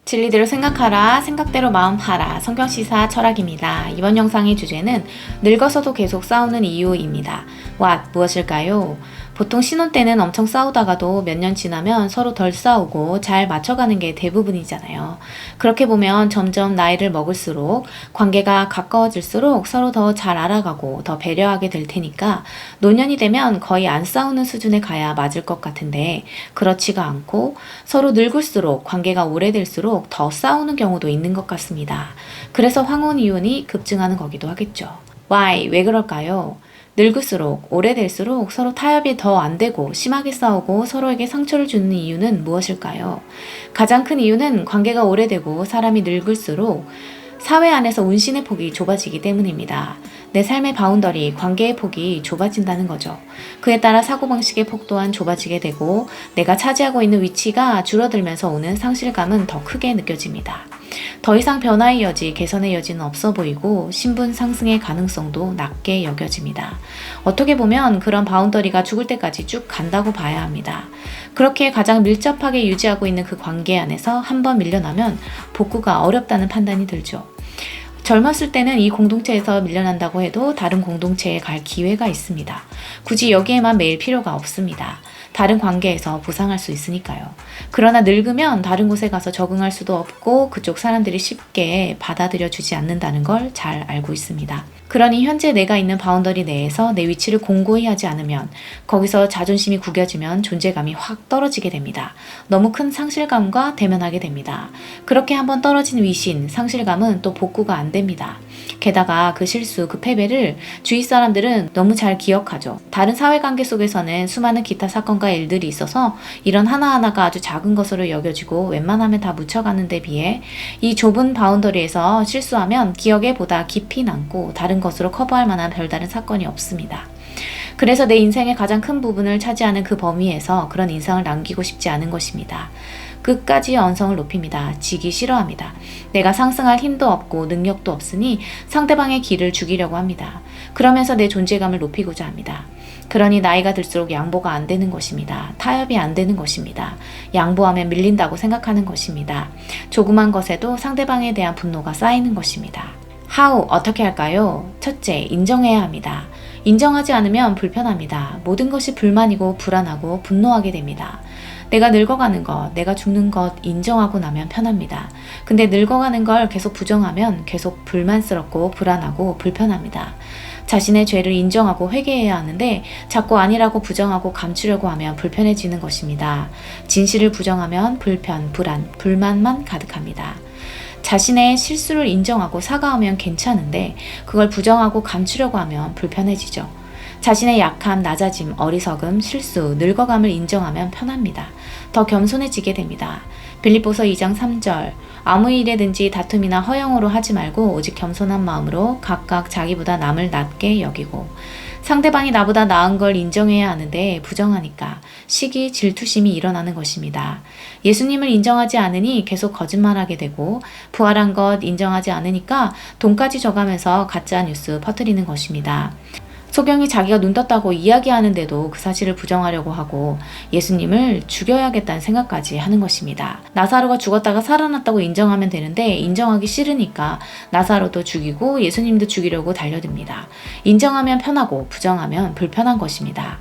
진리대로 생각하라, 생각대로 마음하라. 성경시사 철학입니다. 이번 영상의 주제는 늙어서도 계속 싸우는 이유입니다. 무엇일까요? 보통 신혼 때는 엄청 싸우다가도 몇 년 지나면 서로 덜 싸우고 잘 맞춰가는 게 대부분이잖아요. 그렇게 보면 점점 나이를 먹을수록 관계가 가까워질수록 서로 더 잘 알아가고 더 배려하게 될 테니까 노년이 되면 거의 안 싸우는 수준에 가야 맞을 것 같은데 그렇지가 않고 서로 늙을수록 관계가 오래될수록 더 싸우는 경우도 있는 것 같습니다. 그래서 황혼 이혼이 급증하는 거기도 하겠죠. 왜 그럴까요? 늙을수록 오래될수록 서로 타협이 더 안 되고 심하게 싸우고 서로에게 상처를 주는 이유는 무엇일까요? 가장 큰 이유는 관계가 오래되고 사람이 늙을수록 사회 안에서 운신의 폭이 좁아지기 때문입니다. 내 삶의 바운더리, 관계의 폭이 좁아진다는 거죠. 그에 따라 사고방식의 폭 또한 좁아지게 되고 내가 차지하고 있는 위치가 줄어들면서 오는 상실감은 더 크게 느껴집니다. 더 이상 변화의 여지, 개선의 여지는 없어 보이고 신분 상승의 가능성도 낮게 여겨집니다. 어떻게 보면 그런 바운더리가 죽을 때까지 쭉 간다고 봐야 합니다. 그렇게 가장 밀접하게 유지하고 있는 그 관계 안에서 한번 밀려나면 복구가 어렵다는 판단이 들죠. 젊었을 때는 이 공동체에서 밀려난다고 해도 다른 공동체에 갈 기회가 있습니다. 굳이 여기에만 매일 필요가 없습니다. 다른 관계에서 보상할 수 있으니까요. 그러나 늙으면 다른 곳에 가서 적응할 수도 없고 그쪽 사람들이 쉽게 받아들여 주지 않는다는 걸 잘 알고 있습니다. 그러니 현재 내가 있는 바운더리 내에서 내 위치를 공고히 하지 않으면 거기서 자존심이 구겨지면 존재감이 확 떨어지게 됩니다. 너무 큰 상실감과 대면하게 됩니다. 그렇게 한번 떨어진 위신, 상실감은 또 복구가 안 됩니다. 게다가 그 실수, 그 패배를 주위 사람들은 너무 잘 기억하죠. 다른 사회관계 속에서는 수많은 기타 사건과 일들이 있어서 이런 하나하나가 아주 작은 것으로 여겨지고 웬만하면 다 묻혀가는 데 비해 이 좁은 바운더리에서 실수하면 기억에 보다 깊이 남고 다른 것으로 커버할 만한 별다른 사건이 없습니다. 그래서 내 인생의 가장 큰 부분을 차지하는 그 범위에서 그런 인상을 남기고 싶지 않은 것입니다. 끝까지 언성을 높입니다. 지기 싫어합니다. 내가 상승할 힘도 없고 능력도 없으니 상대방의 길을 죽이려고 합니다. 그러면서 내 존재감을 높이고자 합니다. 그러니 나이가 들수록 양보가 안 되는 것입니다. 타협이 안 되는 것입니다. 양보하면 밀린다고 생각하는 것입니다. 조그만 것에도 상대방에 대한 분노가 쌓이는 것입니다. 어떻게 할까요? 첫째, 인정해야 합니다. 인정하지 않으면 불편합니다. 모든 것이 불만이고 불안하고 분노하게 됩니다. 내가 늙어가는 것, 내가 죽는 것 인정하고 나면 편합니다. 근데 늙어가는 걸 계속 부정하면 계속 불만스럽고 불안하고 불편합니다. 자신의 죄를 인정하고 회개해야 하는데 자꾸 아니라고 부정하고 감추려고 하면 불편해지는 것입니다. 진실을 부정하면 불편, 불안, 불만만 가득합니다. 자신의 실수를 인정하고 사과하면 괜찮은데 그걸 부정하고 감추려고 하면 불편해지죠. 자신의 약함, 낮아짐, 어리석음, 실수, 늙어감을 인정하면 편합니다. 더 겸손해지게 됩니다. 빌립보서 2장 3절 아무 일에든지 다툼이나 허영으로 하지 말고 오직 겸손한 마음으로 각각 자기보다 남을 낮게 여기고 상대방이 나보다 나은 걸 인정해야 하는데 부정하니까 시기, 질투심이 일어나는 것입니다. 예수님을 인정하지 않으니 계속 거짓말하게 되고 부활한 것 인정하지 않으니까 돈까지 줘가면서 가짜 뉴스 퍼뜨리는 것입니다. 소경이 자기가 눈 떴다고 이야기하는데도 그 사실을 부정하려고 하고 예수님을 죽여야겠다는 생각까지 하는 것입니다. 나사로가 죽었다가 살아났다고 인정하면 되는데 인정하기 싫으니까 나사로도 죽이고 예수님도 죽이려고 달려듭니다. 인정하면 편하고 부정하면 불편한 것입니다.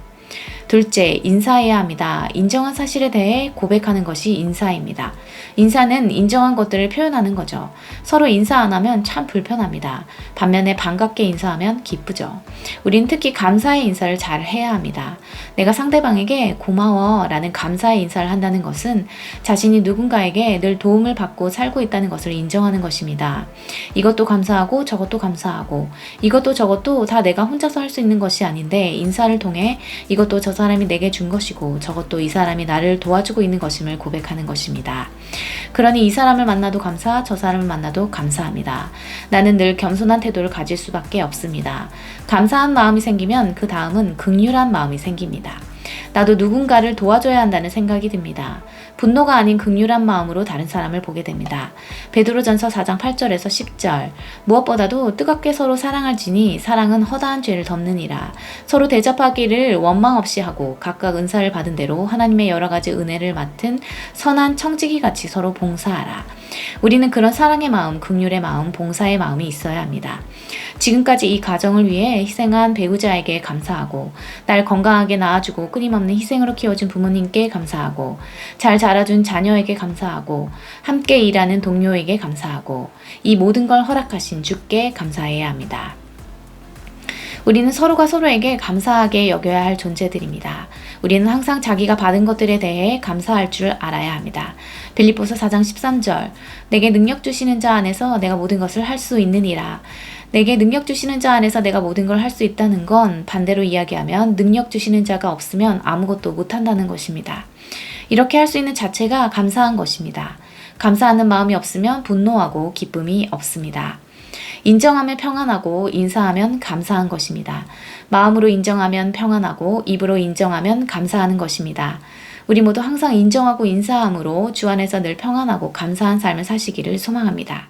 둘째, 인사해야 합니다. 인정한 사실에 대해 고백하는 것이 인사입니다. 인사는 인정한 것들을 표현하는 거죠. 서로 인사 안 하면 참 불편합니다. 반면에 반갑게 인사하면 기쁘죠. 우린 특히 감사의 인사를 잘 해야 합니다. 내가 상대방에게 고마워 라는 감사의 인사를 한다는 것은 자신이 누군가에게 늘 도움을 받고 살고 있다는 것을 인정하는 것입니다. 이것도 감사하고 저것도 감사하고 이것도 저것도 다 내가 혼자서 할 수 있는 것이 아닌데 인사를 통해 이것도 저 사람이 내게 준 것이고 저것도 이 사람이 나를 도와주고 있는 것임을 고백하는 것입니다. 그러니 이 사람을 만나도 감사, 저 사람을 만나도 감사합니다. 나는 늘 겸손한 태도를 가질 수밖에 없습니다. 감사한 마음이 생기면 그 다음은 긍휼한 마음이 생깁니다. 나도 누군가를 도와줘야 한다는 생각이 듭니다. 분노가 아닌 긍휼한 마음으로 다른 사람을 보게 됩니다. 베드로전서 4장 8절에서 10절. 무엇보다도 뜨겁게 서로 사랑할지니 사랑은 허다한 죄를 덮느니라. 서로 대접하기를 원망 없이 하고 각각 은사를 받은 대로 하나님의 여러 가지 은혜를 맡은 선한 청지기 같이 서로 봉사하라. 우리는 그런 사랑의 마음, 긍휼의 마음, 봉사의 마음이 있어야 합니다. 지금까지 이 가정을 위해 희생한 배우자에게 감사하고, 날 건강하게 낳아주고 끊임없는 희생으로 키워준 부모님께 감사하고, 잘 자라준 자녀에게 감사하고, 함께 일하는 동료에게 감사하고, 이 모든 걸 허락하신 주께 감사해야 합니다. 우리는 서로가 서로에게 감사하게 여겨야 할 존재들입니다. 우리는 항상 자기가 받은 것들에 대해 감사할 줄 알아야 합니다. 빌립보서 4장 13절. 내게 능력 주시는 자 안에서 내가 모든 것을 할 수 있느니라. 내게 능력 주시는 자 안에서 내가 모든 걸 할 수 있다는 건 반대로 이야기하면 능력 주시는 자가 없으면 아무것도 못한다는 것입니다. 이렇게 할 수 있는 자체가 감사한 것입니다. 감사하는 마음이 없으면 분노하고 기쁨이 없습니다. 인정하면 평안하고 인사하면 감사한 것입니다. 마음으로 인정하면 평안하고 입으로 인정하면 감사하는 것입니다. 우리 모두 항상 인정하고 인사함으로 주 안에서 늘 평안하고 감사한 삶을 사시기를 소망합니다.